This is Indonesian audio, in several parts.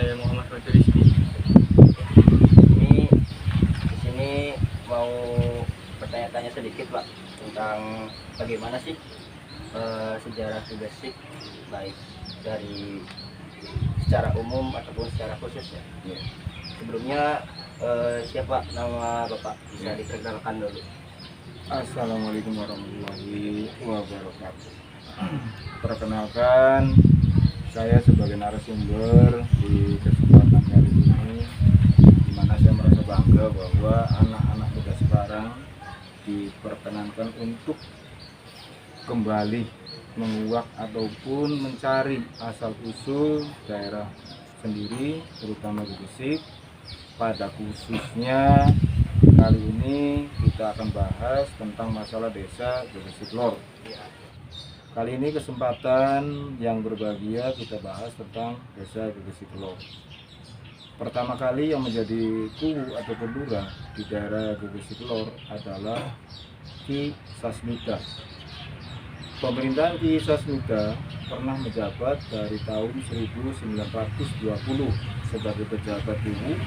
Saya Muhammad Fajar Rizky. Ini di sini mau bertanya-tanya sedikit Pak tentang bagaimana sih sejarah Gegesik, baik dari secara umum ataupun secara khusus ya. Sebelumnya siapa nama Bapak, bisa diperkenalkan dulu. Assalamualaikum warahmatullahi wabarakatuh. Perkenalkan, saya sebagai narasumber di kesempatan kali ini, di mana saya merasa bangga bahwa anak-anak muda sekarang diperkenankan untuk kembali menguak ataupun mencari asal usul daerah sendiri, terutama Gegesik. Pada khususnya kali ini kita akan bahas tentang masalah desa Gegesik Lor. Kali ini kesempatan yang berbahagia kita bahas tentang desa Gegesik Lor. Pertama kali yang menjadi kuwu atau lurah di daerah Gegesik Lor adalah Ki Sasmita. Pemerintahan Ki Sasmita pernah menjabat dari tahun 1920 sebagai pejabat kuwu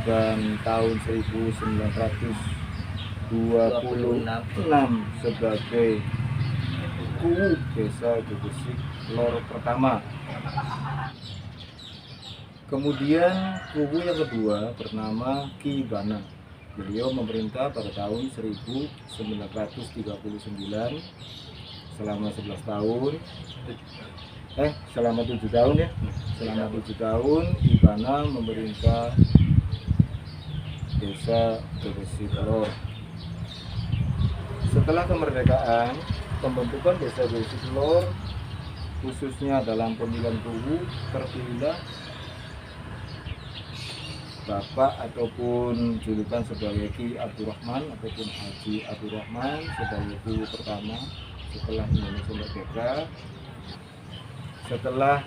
dan tahun 1926 sebagai kuwu desa Gegesik Lor pertama. Kemudian kuwu yang kedua bernama Ki Bana. Beliau memerintah pada tahun 1939 selama 11 tahun. Selama 7 tahun ya. Selama 7 tahun Ki Bana memerintah desa Gegesik Lor. Setelah kemerdekaan, pembentukan desa Gegesik Lor khususnya dalam pemilihan kuwu terpilihlah Bapak ataupun julukan sebagai Ki Abdurrahman ataupun Haji Abdurrahman sebagai kuwu pertama setelah Indonesia merdeka. Setelah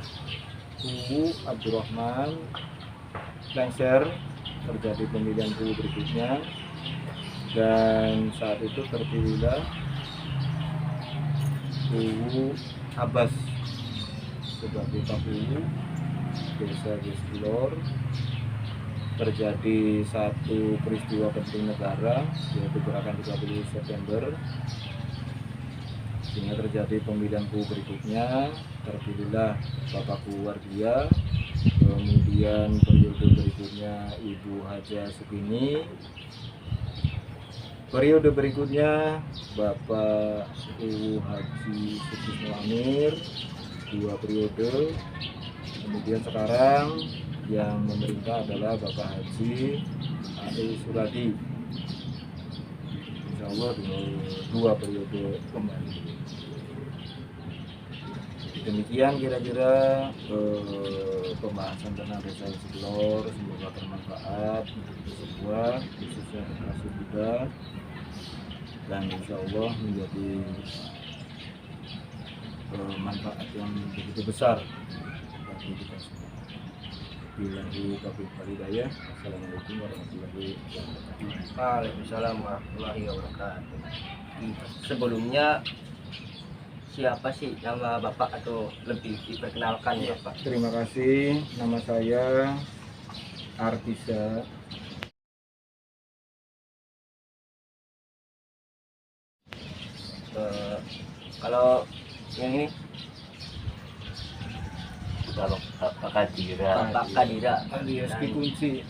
kuwu Abdurrahman lengser, terjadi pemilihan kuwu berikutnya dan saat itu terpilihlah kuwu Abbas sebagai kuwu desa Gegesik Lor. Terjadi satu peristiwa penting negara, yaitu gerakan 30 September, sehingga terjadi pemilihan kuwu berikutnya. Terpilihlah Bapak Kuwu Wardia, kemudian periode berikutnya Ibu Haja Sukini, periode berikutnya Bapak Kuwu Haji Sutisno Amir, 2 periode. Kemudian sekarang yang memerintah adalah Bapak Haji Ali Suradi, insya Allah 2 periode kembali. Demikian kira-kira pembahasan tentang desa Gegesik Lor. Semoga bermanfaat untuk kita semua, khususnya generasi muda, dan insya Allah menjadi manfaat yang begitu besar bagi kita semua. Billahi taufiq wal hidayah. Assalamualaikum warahmatullahi wabarakatuh. Waalaikumsalam warahmatullahi wabarakatuh. Sebelumnya siapa sih nama Bapak atau lebih diperkenalkan ya Pak? Terima kasih. Nama saya Artisa. Kalau yang ini Pak Kadira. Bapak Kadira alias Ki Kunci.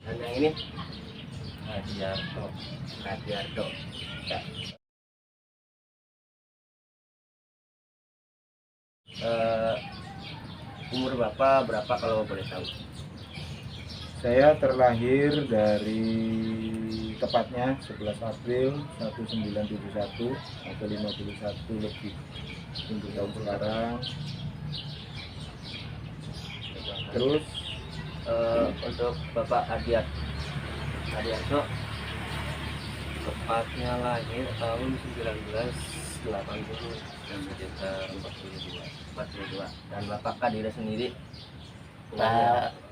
dan yang ini Hadiarto. Hadiarto. Ya. Umur Bapak berapa kalau boleh tahu? Saya terlahir dari tepatnya 11 April 1971 atau 51 lebih untuk tahun sekarang. Terus Untuk Bapak Hadiarto Tepatnya lahir tahun 1980 dan sekitar 42. Dan Bapak Kadira sendiri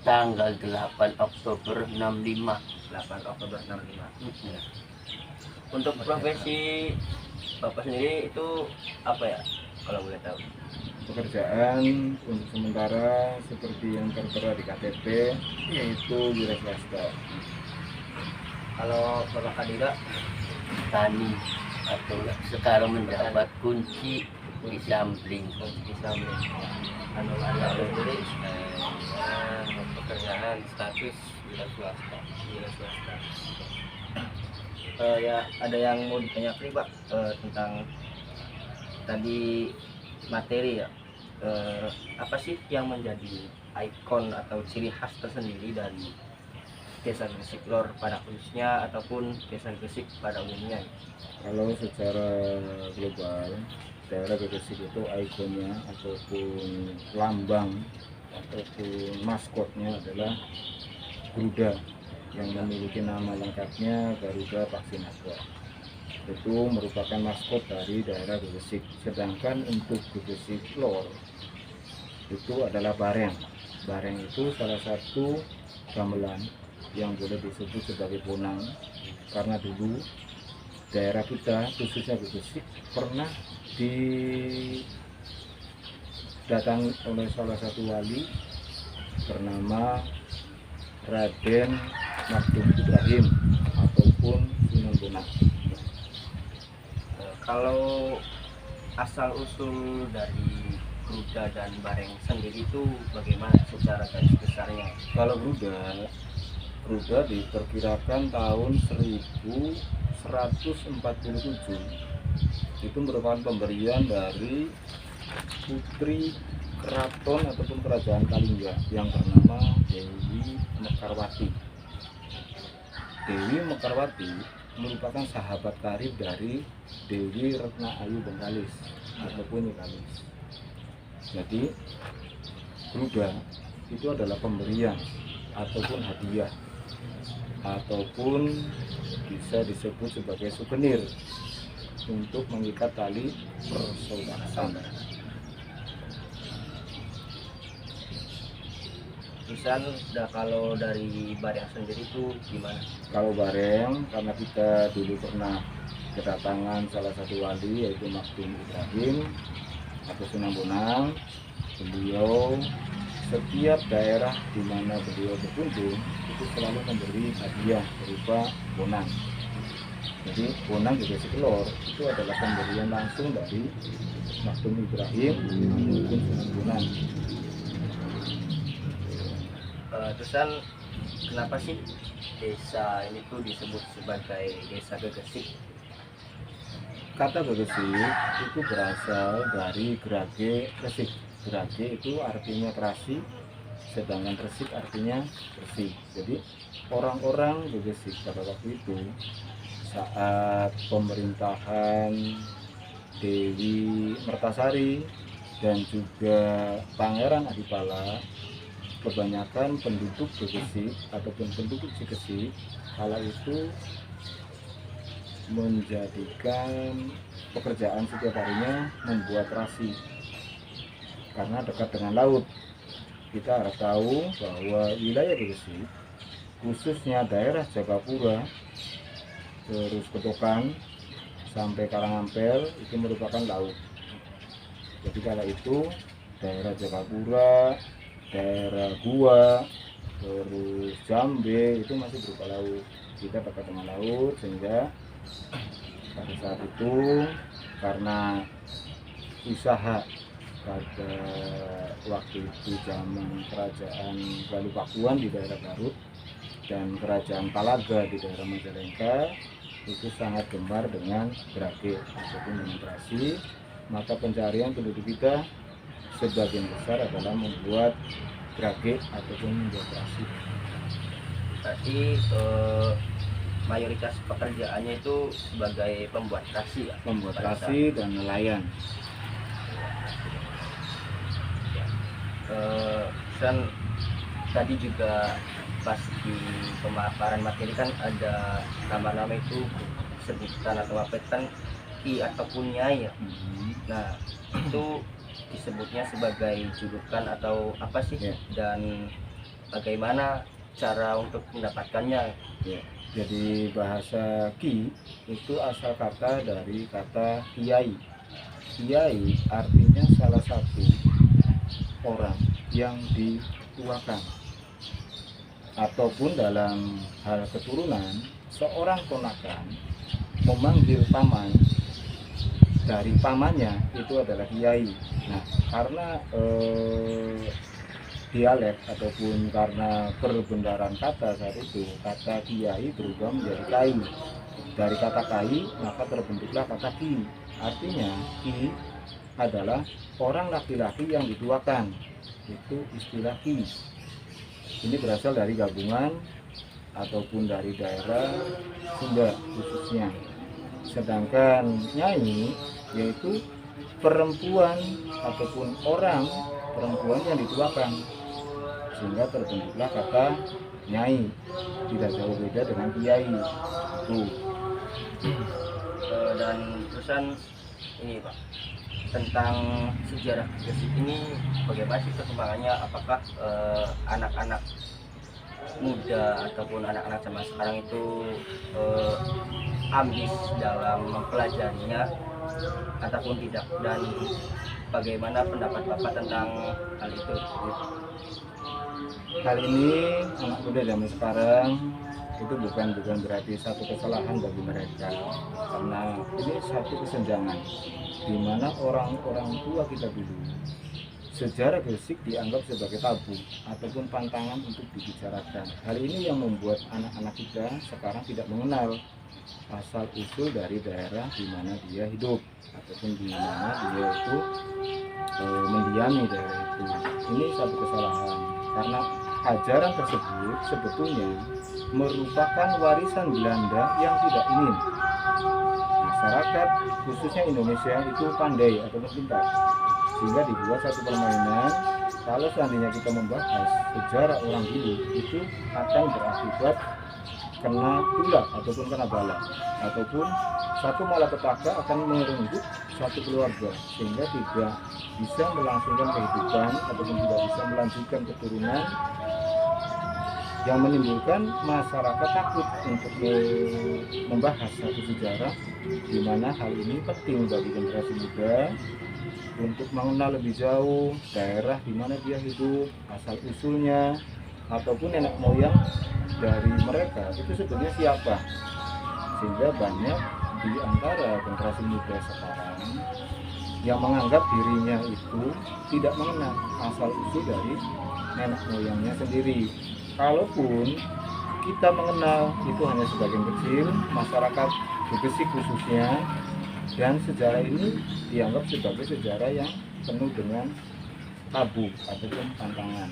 Tanggal 8 Oktober 65. 8 Oktober 65. Untuk profesi Bapak sendiri itu apa ya? kalau boleh tahu? Pekerjaan untuk sementara seperti yang tertera di KTP yaitu wira swasta. Kalau Bapak Kadira, Tani atau sekarang mendapat kunci di sampling. di samping ada sendiri Pekerjaan status wira swasta. wira swasta. Ya ada yang mau ditanyakan Pak tentang tadi materi ya. Apa sih yang menjadi ikon atau ciri khas tersendiri dari Desa Gresik Lor pada khususnya ataupun Desa Gresik pada umumnya? Kalau secara global daerah Gresik itu ikonnya ataupun lambang ataupun maskotnya adalah Garuda yang memiliki nama lengkapnya Garuda Paksinaga. Itu merupakan maskot dari daerah Gresik. Sedangkan untuk Gresik Lor itu adalah bareng. Bareng itu salah satu gamelan yang boleh disebut sebagai bonang, karena dulu daerah kita khususnya Gresik pernah didatangi oleh salah satu wali bernama Raden Maktum Ibrahim ataupun Sunan Bonang. Kalau asal usul dari Garuda dan Bareng sendiri itu bagaimana secara garis besarnya? Kalau Garuda diperkirakan tahun 1147 itu merupakan pemberian dari putri keraton ataupun kerajaan Kalingga yang bernama Dewi Mekarwati. Dewi Mekarwati merupakan sahabat karib dari Dewi Retna Ayu Bengkalis ataupun Nikalis. Jadi Garuda itu adalah pemberian ataupun hadiah ataupun bisa disebut sebagai souvenir untuk mengikat tali persaudaraan. Terusan kalau dari Bareng sendiri itu gimana? Kalau Bareng, karena kita dulu pernah kedatangan salah satu wali yaitu Maktum Ibrahim atau Sunan Bonang, beliau setiap daerah di mana beliau berkunjung itu selalu memberi hadiah berupa bonang. Jadi bonang di Gresik Lor itu adalah pemberian langsung dari Maktum Ibrahim maupun Sunan Bonang. Terusan kenapa sih desa ini tuh disebut sebagai Desa Gresik? Kata Gresik itu berasal dari Grage Resik. Grage itu artinya terasi, sedangkan Resik artinya bersih. Jadi orang-orang Gresik pada waktu itu saat pemerintahan Dewi Mertasari dan juga Pangeran Adipala, kebanyakan penduduk Gresik ataupun penduduk Gresik kala itu menjadikan pekerjaan setiap harinya membuat terasi karena dekat dengan laut. Kita harus tahu bahwa wilayah Gresik khususnya daerah Jagapura terus Ketokan sampai Karangampel itu merupakan laut. Jadi kala itu daerah Jagapura, daerah Gua, terus Jambe itu masih berupa laut. Kita dekat dengan laut sehingga pada saat itu karena usaha pada waktu itu zaman kerajaan Galuh Pakuan di daerah Garut dan kerajaan Talaga di daerah Majalengka itu sangat gemar dengan Grage ataupun dengan terasi, maka pencarian penduduk kita sebagian besar adalah membuat Grage ataupun membuat terasi. Berarti mayoritas pekerjaannya itu sebagai pembuat terasi ya? Membuat terasi dan nelayan. Dan tadi juga pas di pemaparan materi kan ada nama-nama itu sebutan atau apa itu kan ki ataupun nyai ya. Nah itu disebutnya sebagai julukan atau apa sih Ya. dan bagaimana cara untuk mendapatkannya? Ya. Jadi bahasa ki itu asal kata dari kata kiai. kiai artinya salah satu orang yang dituakan, ataupun dalam hal keturunan seorang ponakan memanggil paman dari pamannya itu adalah kiai. Nah, karena dialek ataupun karena perbendaharaan kata saat itu, kata kiai berubah menjadi kai. Dari kata kai maka terbentuklah kata ki. Artinya ki adalah orang laki-laki yang dituakan, itu istilah ki. Ini berasal dari gabungan ataupun dari daerah Sunda khususnya. Sedangkan nyai yaitu perempuan ataupun orang perempuan yang dituakan, sehingga terbentuklah kata nyai. Tidak jauh beda dengan kiai. Tuh. Dan terusan ini Pak, tentang sejarah Gresik ini bagaimana sih perkembangannya? Apakah anak-anak muda ataupun anak-anak zaman sekarang itu ambis dalam mempelajarinya ataupun tidak, dan bagaimana pendapat Bapak tentang hal itu? Hal ini anak muda zaman sekarang itu bukan berarti satu kesalahan bagi mereka, karena ini satu kesenjangan di mana orang-orang tua kita dulu sejarah Gresik dianggap sebagai tabu ataupun pantangan untuk dibicarakan. Hal ini yang membuat anak-anak kita sekarang tidak mengenal asal usul dari daerah di mana dia hidup ataupun di mana dia itu mendiami daerah itu. Ini satu kesalahan, karena ajaran tersebut sebetulnya merupakan warisan Belanda yang tidak ingin masyarakat khususnya Indonesia itu pandai ataupun pintar, sehingga dibuat satu permainan. Kalau seandainya kita membahas sejarah orang dulu, itu akan berakibat kena tulah ataupun kena bala, ataupun satu malapetaka akan merenggut satu keluarga, sehingga tidak bisa melangsungkan kehidupan ataupun tidak bisa melanjutkan keturunan, yang menimbulkan masyarakat takut untuk membahas satu sejarah, di mana hal ini penting bagi generasi muda untuk mengenal lebih jauh daerah di mana dia hidup, asal usulnya ataupun nenek moyang dari mereka itu sebenarnya siapa. Sehingga banyak di antara generasi muda sekarang yang menganggap dirinya itu tidak mengenal asal usul dari nenek moyangnya sendiri. Kalaupun kita mengenal, itu hanya sebagian kecil masyarakat Gresik khususnya, dan sejarah ini dianggap sebagai sejarah yang penuh dengan tabu ataupun tantangan.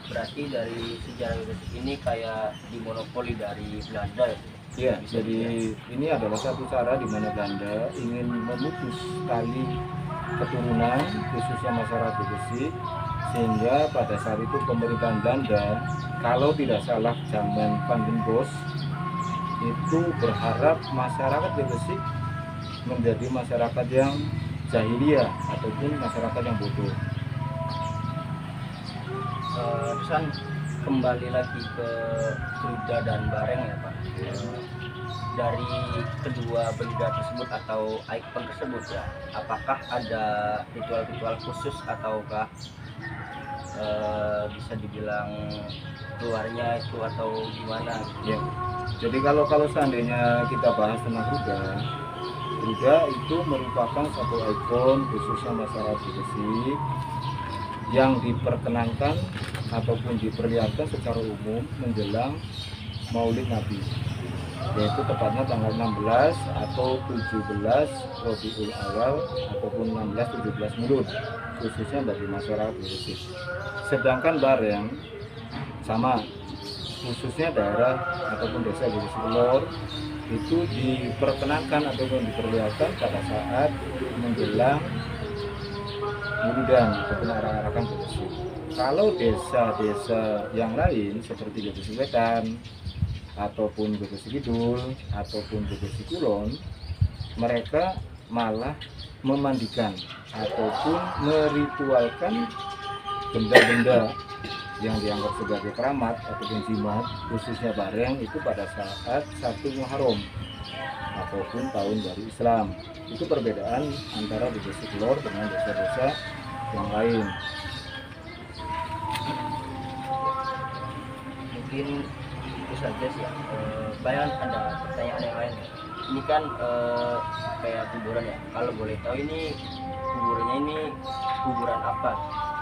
Berarti dari sejarah Gresik ini kayak dimonopoli dari Belanda ya? Ya, jadi ini adalah satu cara di mana Belanda ingin memutus tali keturunan khususnya masyarakat Gresik, sehingga pada saat itu pemerintahan Belanda, kalau tidak salah zaman Van den Bosch, itu berharap masyarakat Gresik menjadi masyarakat yang jahiliyah ataupun masyarakat yang bodoh. Terusan kembali lagi ke Druda dan Bareng ya Pak. Dari kedua benda tersebut atau ikon tersebut ya, apakah ada ritual-ritual khusus ataukah bisa dibilang keluarnya itu atau gimana? Ya, jadi kalau seandainya kita bahas tentang Druda itu merupakan satu ikon khususnya masyarakat Gresik yang diperkenankan ataupun diperlihatkan secara umum menjelang Maulid Nabi, yaitu tepatnya tanggal 16 atau 17 Rabiul Awal ataupun 16-17 Mulud, khususnya bagi masyarakat Gresik. Sedangkan Bareng sama, khususnya daerah ataupun desa Gresik Lor, itu diperkenankan ataupun diperlihatkan pada saat menjelang Muludan ataupun arah-arahkan Gresik. Kalau desa-desa yang lain seperti Gresik Wetan ataupun Gresik Kidul ataupun Gresik Kulon, mereka malah memandikan ataupun meritualkan benda-benda yang dianggap sebagai keramat ataupun jimat, khususnya Bareng itu pada saat 1 Muharram ataupun tahun baru Islam. Itu perbedaan antara di Gresik Lor dengan desa-desa yang lain. Mungkin itu saja sih ya. Bayang ada pertanyaan yang lain ya. Ini kan kayak kuburan ya, kalau boleh tahu ini kuburannya ini kuburan apa?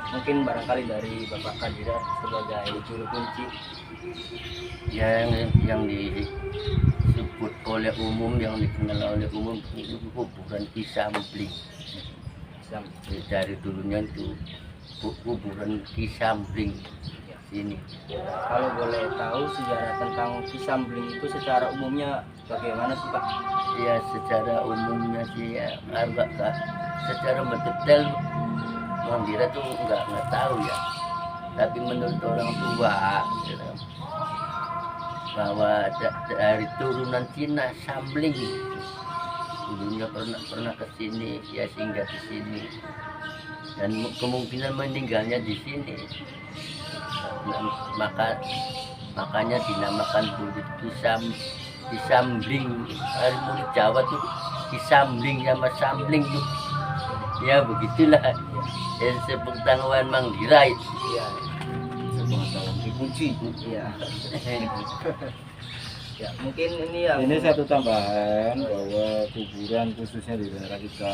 Mungkin barangkali dari Bapak Kadira sebagai juru kunci. Yang disebut oleh umum, yang dikenal oleh umum itu kuburan Kisambling. Dari dulunya itu kuburan Kisambling sini. Kalau boleh tahu sejarah tentang Kisambling itu secara umumnya bagaimana sih Pak? Ya secara umumnya sih ya agak secara mendetail Mandira tuh nggak tahu ya. Tapi menurut orang tua gitu, bahwa dari turunan Cina Sambling dulunya pernah ke sini ya, singgah di sini dan kemungkinan meninggalnya di sini. Makanya dinamakan dulu Kisambling. Hari mulut Jawa tuh Kisambling sama Sambling tuh ya begitulah ya, sepengetahuan Mandira itu. Iya. Sepengetahuan kunci. Iya. Ya mungkin ini Ini satu tambahan bahwa kuburan khususnya di daerah kita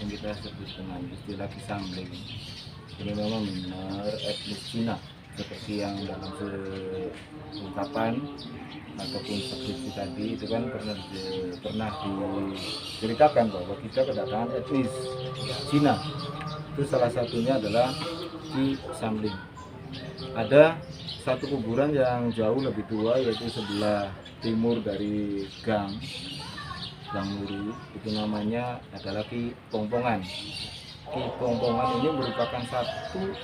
yang kita sebut dengan istilah Kisambling ini memang benar etnis Cina, seperti yang dalam ungkapan ataupun deskripsi tadi itu kan pernah diceritakan bahwa kita kedatangan etnis Cina. Itu salah satunya adalah Kisambling. Ada satu kuburan yang jauh lebih tua, yaitu sebelah timur dari Gang Nuru, itu namanya adalah Ki Pongpongan. Ki Pongpongan ini merupakan satu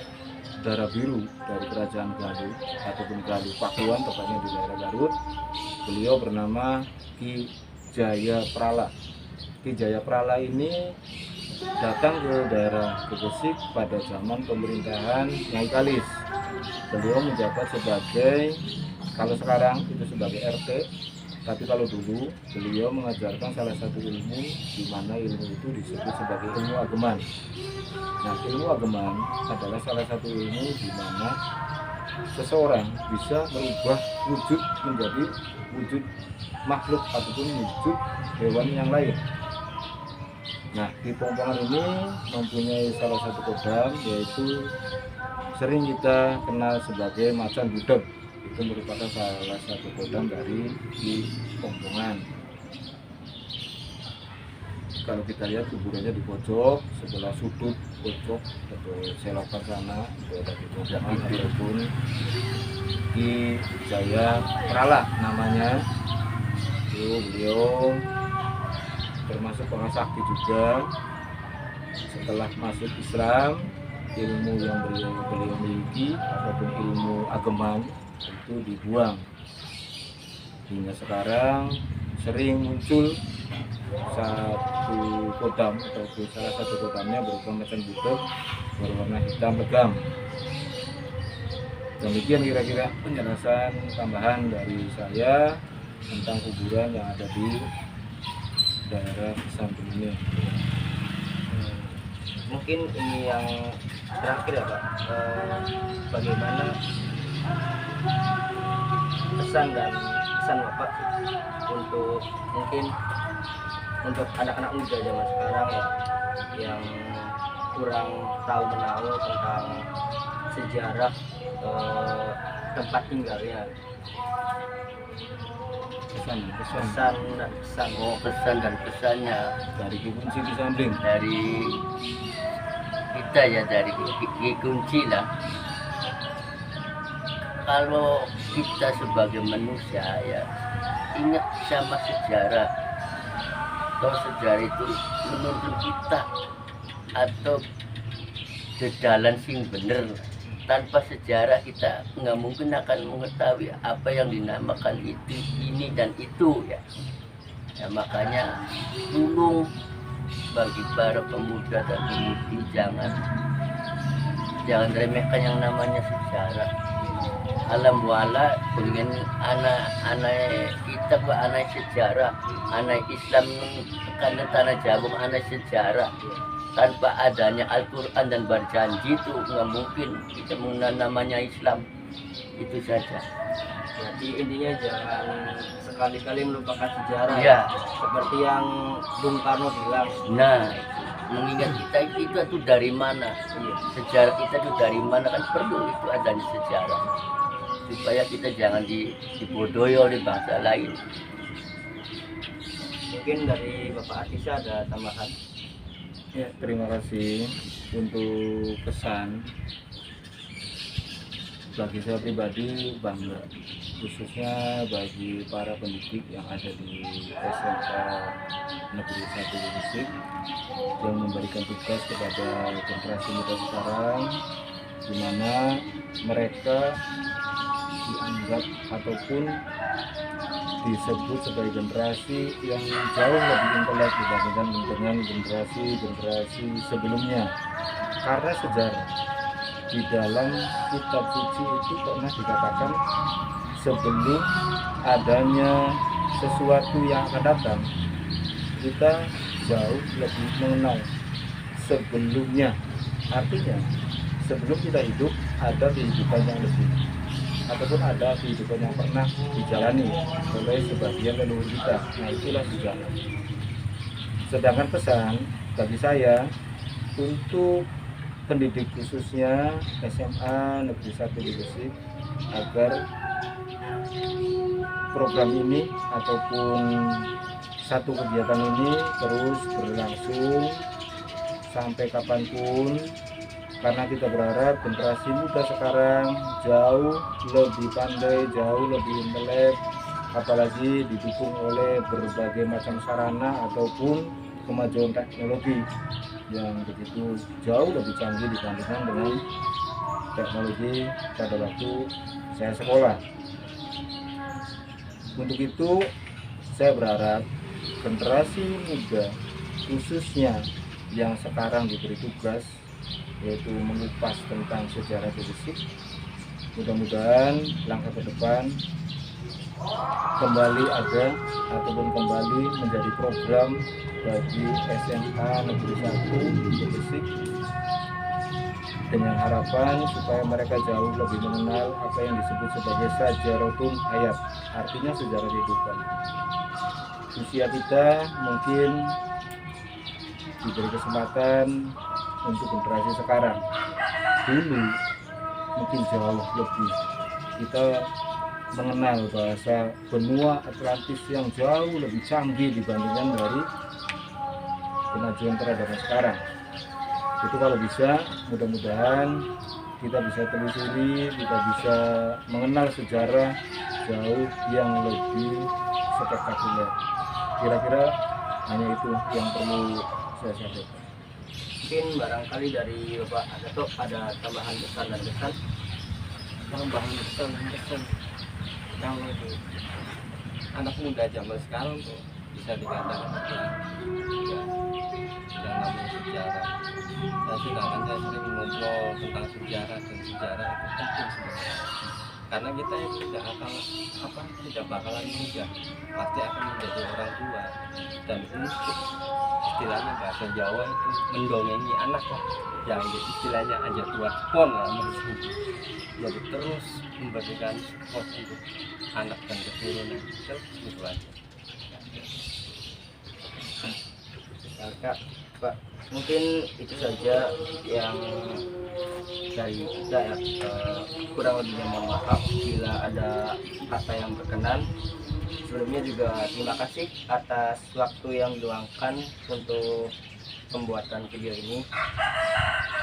darah biru dari kerajaan Galuh ataupun Galuh Pakuan, tepatnya di daerah Garut. Beliau bernama Ki Jayaprala. Ki Jayaprala ini datang ke daerah Gresik pada zaman pemerintahan Nyai Kalis. Beliau menjabat sebagai, kalau sekarang itu sebagai RT, tapi kalau dulu beliau mengajarkan salah satu ilmu, di mana ilmu itu disebut sebagai ilmu ageman. Nah, ilmu ageman adalah salah satu ilmu di mana seseorang bisa merubah wujud menjadi wujud makhluk ataupun wujud hewan yang lain. Nah, di Pongpongan ini mempunyai salah satu kodam, yaitu sering kita kenal sebagai macan gudeg. Itu merupakan salah satu kodam dari di Pongpongan. Kalau kita lihat kuburannya di pojok, sebelah sudut pojok atau selokan sana itu ada di Pongpongan ataupun di Jayaprala namanya. Itu beliau termasuk orang sakti juga. Setelah masuk Islam, ilmu yang beliau miliki ataupun ilmu ageman itu dibuang, hingga sekarang sering muncul satu kodam ataupun salah satu kodamnya berupa macan gudeg berwarna hitam legam. Demikian kira-kira penjelasan tambahan dari saya tentang kuburan yang ada di daerah Kisambling ini. Mungkin ini yang terakhir ya Pak, bagaimana pesan Bapak untuk mungkin untuk anak-anak muda zaman sekarang ya, yang kurang tahu menahu tentang sejarah tempat tinggalnya. Pesan Pesan dan pesannya dari Ki Kunci Kisambling, dari kita ya, dari Ki Kunci lah. Kalau kita sebagai manusia ya ingat sama sejarah, atau sejarah itu menuntun kita atau ke jalan sing bener. Tanpa sejarah kita nggak mungkin akan mengetahui apa yang dinamakan itu, ini dan itu ya. Ya makanya tolong bagi para pemuda dan pemudi jangan remehkan yang namanya sejarah. alam wala pengen anak kita anak sejarah, anak Islam karena tanah Jawa anak sejarah. Tanpa adanya Al-Quran dan berjanji itu nggak mungkin kita mengenal namanya Islam. Itu saja. Berarti intinya jangan sekali-kali melupakan sejarah. Iya. Seperti yang Bung Karno bilang. Nah, mengingat kita itu dari mana? Iya. Sejarah kita itu dari mana, kan perlu itu adanya sejarah supaya kita jangan dibodohi oleh bangsa lain. Mungkin dari Bapak Atisa ada tambahan. Ya, terima kasih untuk pesan. Bagi saya pribadi bangga, khususnya bagi para pendidik yang ada di SMK Negeri 1 Gresik yang memberikan tugas kepada generasi muda sekarang, di mana mereka dianggap ataupun disebut sebagai generasi yang jauh lebih intelek dibandingkan dengan generasi sebelumnya. Karena sejarah di dalam kitab suci itu pernah dikatakan sebelum adanya sesuatu yang akan datang, kita jauh lebih mengenal sebelumnya. Artinya sebelum kita hidup ada kehidupan yang lebih, ataupun ada kehidupan yang pernah dijalani oleh sebagian leluhur kita. Nah, itulah sejarah. Sedangkan pesan bagi saya untuk pendidik khususnya SMA Negeri 1 Gresik agar program ini ataupun satu kegiatan ini terus berlangsung sampai kapanpun, karena kita berharap generasi muda sekarang jauh lebih pandai, jauh lebih intelek, apalagi didukung oleh berbagai macam sarana ataupun kemajuan teknologi yang begitu jauh lebih canggih dibandingkan dengan teknologi pada waktu saya sekolah. Untuk itu saya berharap generasi muda khususnya yang sekarang diberi tugas yaitu mengupas tentang sejarah Gresik, mudah-mudahan langkah ke depan kembali ada ataupun kembali menjadi program bagi SMA Negeri 1 Gresik, dengan harapan supaya mereka jauh lebih mengenal apa yang disebut sebagai sajarotun hayat, artinya sejarah kehidupan. Usia kita mungkin diberi kesempatan untuk generasi sekarang, dulu mungkin jauh lebih kita mengenal bahasa benua Atlantis yang jauh lebih canggih dibandingkan dari kemajuan peradaban sekarang. Itu kalau bisa, mudah-mudahan kita bisa telusuri, kita bisa mengenal sejarah jauh yang lebih spektakuler. Kira-kira hanya itu yang perlu saya sampaikan. Mungkin barangkali dari Bapak Agato ada tambahan pesan dan kesan. Tambahan pesan kalau di anak muda zaman sekarang tuh bisa dikatakan ya, yang namanya sejarah. Dan sedangkan saya sering ngobrol tentang sejarah, dan sejarah itu penting sebenarnya. Karena kita itu tidak bakalan muda, pasti akan menjadi orang tua. Dan ini istilahnya bahasa Jawa itu mendongengi anak lah, yang istilahnya aja tua pon lah. Jadi terus memberikan support untuk anak dan keturunan, itu aja. Kak, Pak, mungkin itu saja yang dari kita ya. Kurang lebihnya mohon maaf bila ada kata yang berkenan. Sebelumnya juga terima kasih atas waktu yang diluangkan untuk pembuatan video ini.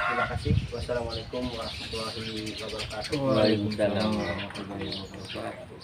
Terima kasih. Wassalamualaikum warahmatullahi wabarakatuh. Waalaikumsalam warahmatullahi wabarakatuh.